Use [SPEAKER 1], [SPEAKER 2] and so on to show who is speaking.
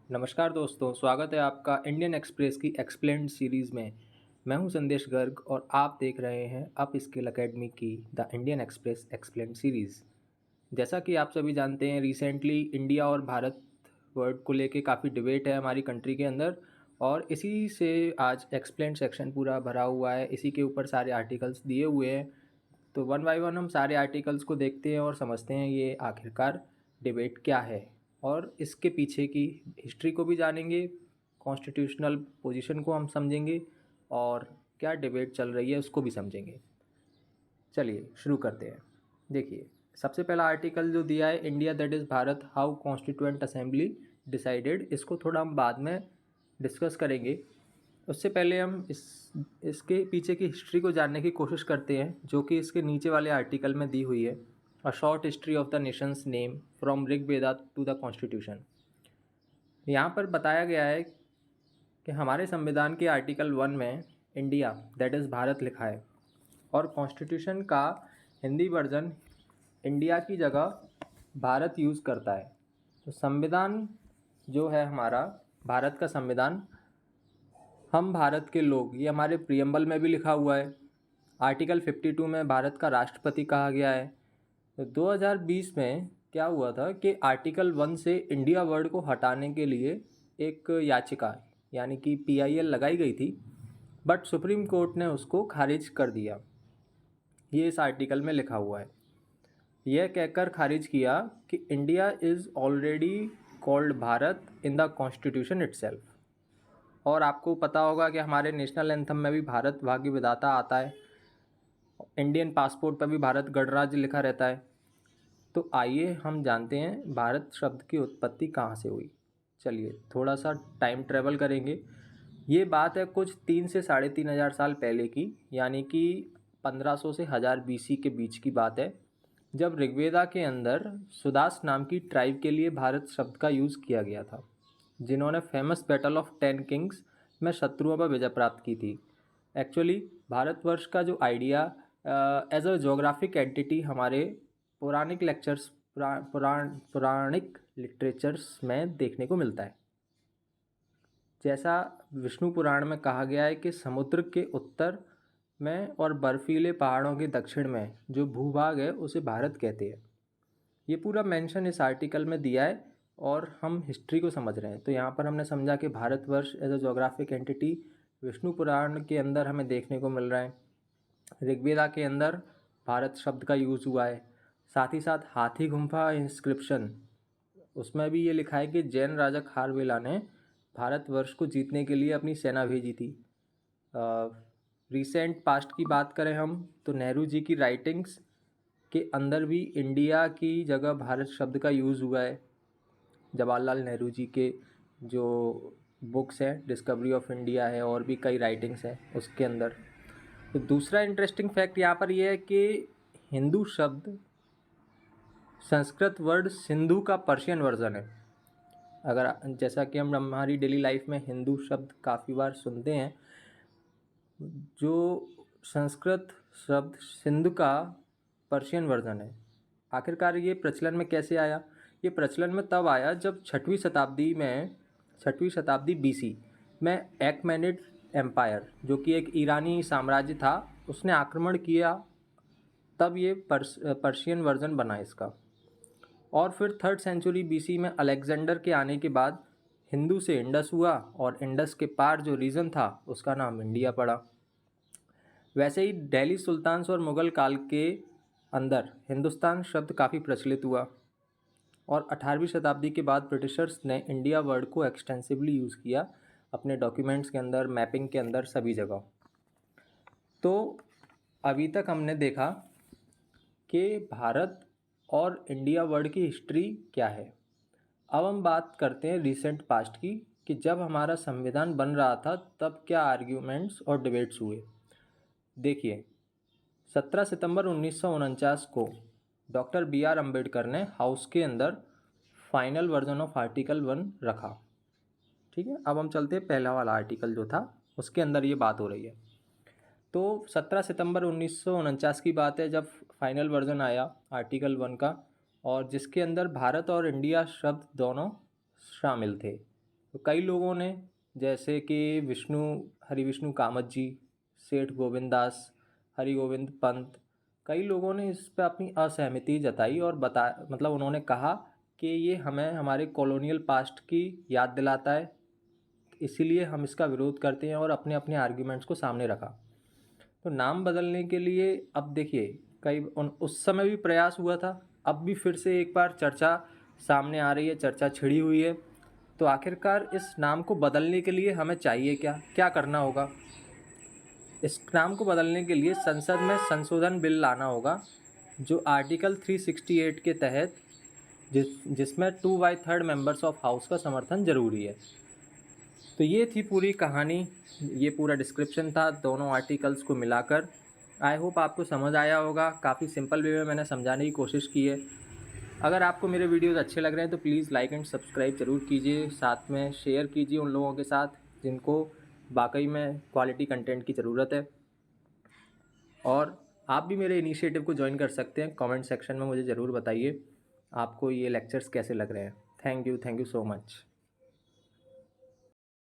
[SPEAKER 1] नमस्कार दोस्तों, स्वागत है आपका इंडियन एक्सप्रेस की एक्सप्लेन्ड सीरीज़ में। मैं हूं संदेश गर्ग और आप देख रहे हैं अप स्किल एकेडमी की the Indian express explained series. जैसा कि आप सभी जानते हैं, रिसेंटली इंडिया और भारत वर्ड को लेके काफ़ी डिबेट है हमारी कंट्री के अंदर और इसी से आज एक्सप्लेन्ड सेक्शन पूरा भरा हुआ है। इसी के ऊपर सारे आर्टिकल्स दिए हुए हैं, तो वन बाय वन हम सारे आर्टिकल्स को देखते हैं और समझते हैं ये आखिरकार डिबेट क्या है और इसके पीछे की हिस्ट्री को भी जानेंगे, कॉन्स्टिट्यूशनल पोजीशन को हम समझेंगे और क्या डिबेट चल रही है उसको भी समझेंगे। चलिए शुरू करते हैं। देखिए, सबसे पहला आर्टिकल जो दिया है, India that is Bharat how constituent assembly decided, इसको थोड़ा हम बाद में डिस्कस करेंगे। उससे पहले हम इसके पीछे की हिस्ट्री को जानने की कोशिश करते हैं, जो कि इसके नीचे वाले आर्टिकल में दी हुई है। A short history of the nations name from Rigveda to the constitution. यहाँ पर बताया गया है कि हमारे संविधान के आर्टिकल 1 में इंडिया दैट इज़ भारत लिखा है और कॉन्स्टिट्यूशन का हिंदी वर्जन इंडिया की जगह भारत यूज़ करता है। तो संविधान जो है हमारा, भारत का संविधान, हम भारत के लोग, ये हमारे प्रियम्बल में भी लिखा हुआ है। आर्टिकल 52 में भारत का राष्ट्रपति कहा गया है। तो 2020 में क्या हुआ था कि आर्टिकल 1 से इंडिया वर्ड को हटाने के लिए एक याचिका यानी कि PIL लगाई गई थी, बट सुप्रीम कोर्ट ने उसको खारिज कर दिया। ये इस आर्टिकल में लिखा हुआ है। यह कहकर खारिज किया कि India is already called Bharat in the constitution itself. और आपको पता होगा कि हमारे नेशनल एंथम में भी भारत भाग्य विधाता आता है, इंडियन पासपोर्ट पर भी भारत गणराज्य लिखा रहता है। तो आइए हम जानते हैं भारत शब्द की उत्पत्ति कहाँ से हुई। चलिए थोड़ा सा टाइम ट्रेवल करेंगे। ये बात है कुछ 3 से 3,500 साल पहले की, यानी कि 1500 से 1000 BC के बीच की बात है, जब ऋग्वेदा के अंदर सुदास नाम की ट्राइब के लिए भारत शब्द का यूज़ किया गया था, जिन्होंने फेमस बैटल ऑफ 10 किंग्स में शत्रुओं पर विजय प्राप्त की थी। एक्चुअली भारतवर्ष का जो idea as a geographic entity हमारे पौराणिक लेक्चर्स पौराणिक लिटरेचर्स में देखने को मिलता है। जैसा विष्णु पुराण में कहा गया है कि समुद्र के उत्तर में और बर्फीले पहाड़ों के दक्षिण में जो भूभाग है उसे भारत कहते हैं। ये पूरा मेंशन इस आर्टिकल में दिया है और हम हिस्ट्री को समझ रहे हैं। तो यहाँ पर हमने समझा कि Bharatvarsh as a geographic entity Vishnu Purana के अंदर हमें देखने को मिल रहा है। ऋग्वेदा के अंदर भारत शब्द का यूज़ हुआ है। साथ ही साथ हाथी गुम्फा इंस्क्रिप्शन, उसमें भी ये लिखा है कि जैन राजा खारवेला ने भारतवर्ष को जीतने के लिए अपनी सेना भेजी थी। रिसेंट पास्ट की बात करें हम तो नेहरू जी की राइटिंग्स के अंदर भी इंडिया की जगह भारत शब्द का यूज़ हुआ है। जवाहरलाल नेहरू जी के जो बुक्स हैं, डिस्कवरी ऑफ इंडिया है और भी कई राइटिंग्स हैं उसके अंदर। तो दूसरा इंटरेस्टिंग फैक्ट यहाँ पर यह है कि हिंदू शब्द संस्कृत वर्ड सिंधु का पर्शियन वर्जन है। अगर जैसा कि हम हमारी डेली लाइफ में हिंदू शब्द काफ़ी बार सुनते हैं, जो संस्कृत शब्द सिंधु का पर्शियन वर्जन है। आखिरकार ये प्रचलन में कैसे आया? ये प्रचलन में तब आया जब 6वीं शताब्दी BC में एक्मेनिड एम्पायर, जो कि एक ईरानी साम्राज्य था, उसने आक्रमण किया, तब ये पर्शियन वर्जन बना इसका। और फिर 3rd सेंचुरी BC में अलेक्जेंडर के आने के बाद हिंदू से इंडस हुआ और इंडस के पार जो रीजन था उसका नाम इंडिया पड़ा। वैसे ही दिल्ली सुल्तान्स और मुग़ल काल के अंदर हिंदुस्तान शब्द काफ़ी प्रचलित हुआ और 18वीं शताब्दी के बाद ब्रिटिशर्स ने इंडिया वर्ड को एक्सटेंसिवली यूज़ किया अपने डॉक्यूमेंट्स के अंदर, मैपिंग के अंदर, सभी जगह। तो अभी तक हमने देखा कि भारत और इंडिया वर्ड की हिस्ट्री क्या है। अब हम बात करते हैं रिसेंट पास्ट की, कि जब हमारा संविधान बन रहा था तब क्या आर्ग्यूमेंट्स और डिबेट्स हुए। देखिए, 17 सितंबर 1949 को डॉक्टर BR अम्बेडकर ने हाउस के अंदर फाइनल वर्जन ऑफ आर्टिकल 1 रखा। ठीक है, अब हम चलते हैं पहला वाला आर्टिकल जो था उसके अंदर ये बात हो रही है। तो 17 सितंबर 1949 की बात है जब फाइनल वर्जन आया आर्टिकल 1 का, और जिसके अंदर भारत और इंडिया शब्द दोनों शामिल थे। तो कई लोगों ने, जैसे कि हरि विष्णु कामत जी, सेठ गोविंद दास, हरि गोविंद पंत, कई लोगों ने इस पे अपनी असहमति जताई और मतलब उन्होंने कहा कि ये हमें हमारे कॉलोनियल पास्ट की याद दिलाता है, इसीलिए हम इसका विरोध करते हैं, और अपने अपने आर्ग्यूमेंट्स को सामने रखा। तो नाम बदलने के लिए अब देखिए, उस समय भी प्रयास हुआ था, अब भी फिर से एक बार चर्चा सामने आ रही है, चर्चा छिड़ी हुई है। तो आखिरकार इस नाम को बदलने के लिए हमें चाहिए क्या, क्या करना होगा? इस नाम को बदलने के लिए संसद में संशोधन बिल लाना होगा, जो आर्टिकल 368 के तहत, जिसमें 2/3 मेंबर्स ऑफ हाउस का समर्थन जरूरी है। तो ये थी पूरी कहानी, ये पूरा डिस्क्रिप्शन था दोनों आर्टिकल्स को मिलाकर। आई होप आपको समझ आया होगा, काफ़ी सिंपल वे में मैंने समझाने की कोशिश की है। अगर आपको मेरे वीडियोस अच्छे लग रहे हैं तो प्लीज़ लाइक एंड सब्सक्राइब ज़रूर कीजिए, साथ में शेयर कीजिए उन लोगों के साथ जिनको वाकई में क्वालिटी कंटेंट की ज़रूरत है। और आप भी मेरे इनिशिएटिव को ज्वाइन कर सकते हैं। कमेंट सेक्शन में मुझे ज़रूर बताइए आपको ये लेक्चर्स कैसे लग रहे हैं। Thank you so much.